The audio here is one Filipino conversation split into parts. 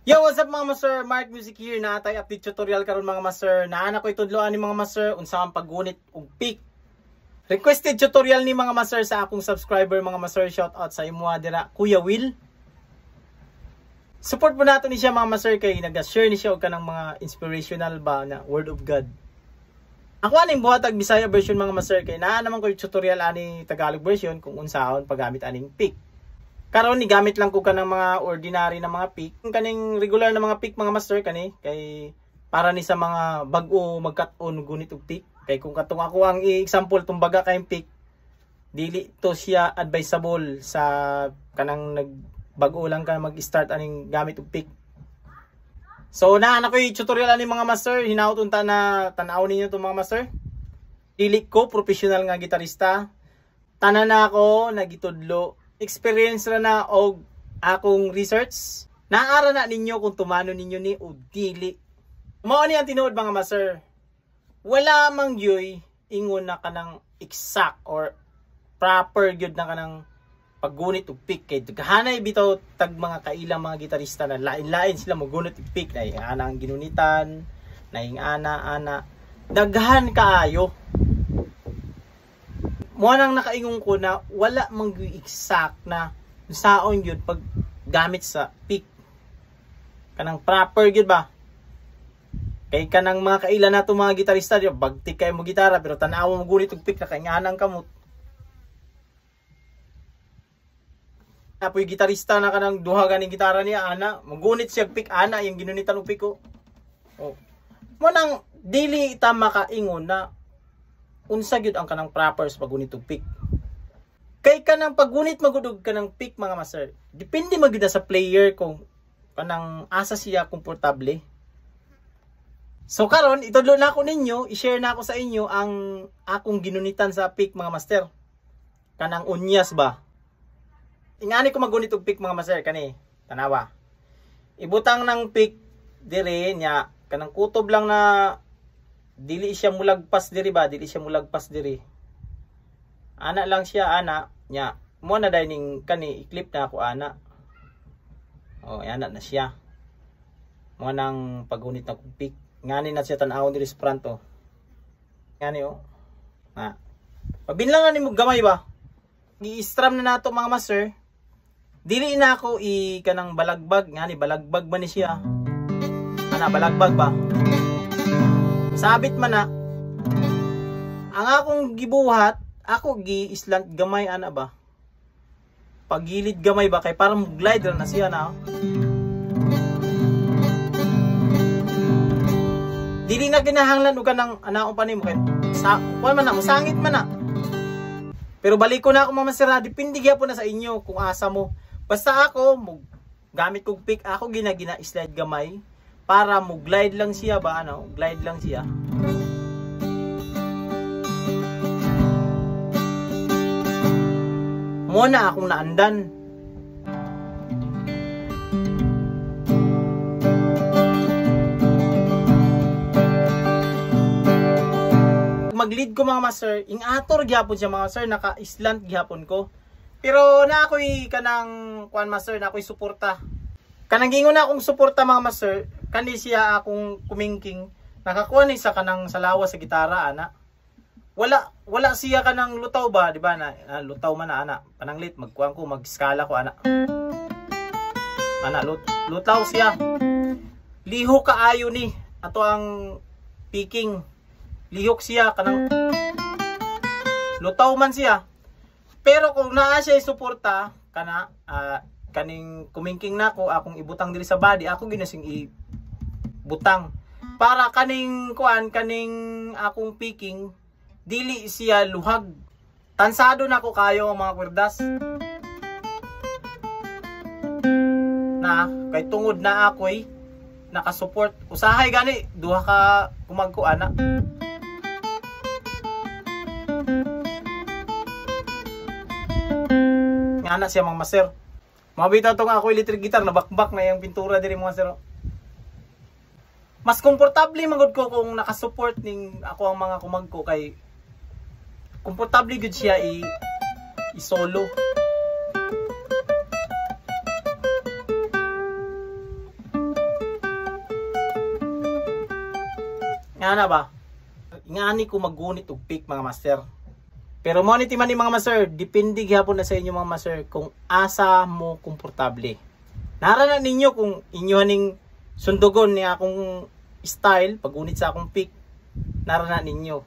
Yo, what's up mga master? Mark Music here na atay update tutorial karon mga master. Naana ko itudloan ni mga master unsa ang paggunit og pick. Requested tutorial ni mga master sa akong subscriber mga master. Shout out sa imo dira Kuya Will. Support po nato ni siya mga master kay nag-share ni siya og kanang mga inspirational ba na word of God. Ako aning buhatag Bisaya version mga master kay naa naman ko yung tutorial ani Tagalog version kung unsaon paggamit aning pick. Karon ni gamit lang ko kanang mga ordinary na mga pick. Kaning regular na mga pick mga master kani kay para ni sa mga bag-o magkat-on gunit og pick. Kay kung katong ako ang example tumbaga kay pick, dili to siya advisable sa kanang nagbag-o lang ka mag-start aning gamit og pick. So na ko yung tutorial ani mga master, hinaut unta na tan-aw ninyo to mga master. Dili ko professional nga gitarista. Tanan na ako nagitudlo. Experience ra na og akong research. Naara na ninyo kung tumano ninyo ni o dili. Mao ni ang tinuod mga master. Wala mang yoy ingon na kanang exact or proper gyud na kanang paggunit og pick kay daghanay bitaw tag mga kailang mga gitarista na lain-lain sila mogunit og pick na ana ang ginunitan, naing ana daghan kaayo. Mo nang nakaingon ko na wala mang exact na saon yun pag gamit sa pick. Kanang proper yun ba? Kay kanang mga kailan na itong mga gitarista, bagtik kayo mo gitara pero tanawa mo gunit og pick na kainganang kamot. Apoy gitarista na kanang duha ganing gitara niya ana, magunit siya pick ana yung ginunitan og pick ko. Oh. Mo nang dili ta makaingon na unsa gyud ang kanang proper sa paggunit og pick. Kay kanang paggunit magudog kanang pick mga master, depende magyud sa player kung kanang asa siya komportable. So karon itudlo na ako ninyo, i-share na ako sa inyo ang akong ginunitan sa pick mga master. Kanang unyas ba? Ingani ko magunit og pick mga master kani, tanawa. Ibutang ng pick dire nya kanang kutob lang na dili siya mulagpas diri ba, dili siya mulagpas diri. Ana lang siya ana nya. Mo na dining kani i-clip na ako ana. Oh, ana na siya. Mo nang pagunit na kog pick. Ngani na siya tan-awon diri sa front oh. Ngani oh. Ha. Pabinlangan nimo gamay ba? Gi-strum na nato mga master. Dili na ako kanang balagbag, ngani balagbag ba ni siya? Ana balagbag ba? Sabit man na. Ang akong gibuhat, ako gi-slant gamay ana ba? Pagilid gamay ba kay parang glide na siya na. Dili na ginahanglan og kanang anaon pa nimo kay sa kuan man na musangit man na. Pero balik ko na ako mga masira, depende gyapon na sa inyo kung asa mo. Basta ako gamit kog pick, ako gina-slide gamay. Para mo glide lang siya ba ano? Glide lang siya. Muna akong naandan. Mag-lead ko mga master, ing-ator gyapon siya mga master, naka-slant gyapon ko. Pero na ako'y kanang kuan master, na ako'y suporta. Kanang gingon na akong suporta mga master, kani siya akong kumingking nakakuha ni sa kanang salawa sa gitara ana. Wala siya kanang lutaw ba, di ba na lutaw man na ana. Pananglit magkuan ko mag-skala ko ana. Ana lutaw siya. Liho kaayo ni ato ang picking. Lihok siya kanang lutaw man siya. Pero kung naa siya suporta kana kaning kumingking nako akong ibutang diri sa body, ako ginasing ibutang para kaning kuan kaning akong picking dili siya luhag. Tansado nako kayo ang mga kwerdas na kay tungod na ako'y nakasupport usahay gani duha ka kumagkuana. Ngana siya mga master. Mabitaw tong ako electric guitar na bakbak na yung pintura diri mga sir. Mas komportable magud ko kung nakasupport ning ako ang mga kumagko kay komportable gud siya i-solo. Nga na ba? Ingani ko maggunit og pick mga master. Pero mo ni timan ni mga master, depende gyapon na sa inyo mga master kung asa mo komportable. Naranan ninyo kung inyo haning sundugon ni akong style paggunit sa akong pick. Naranan ninyo.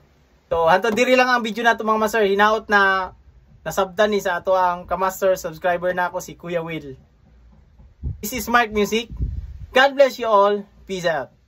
So hantod diri lang ang video nato mga master. Hinaot na nasabtan ni sa ato ang ka-master subscriber na ako si Kuya Will. This is Mark Music. God bless you all. Peace out.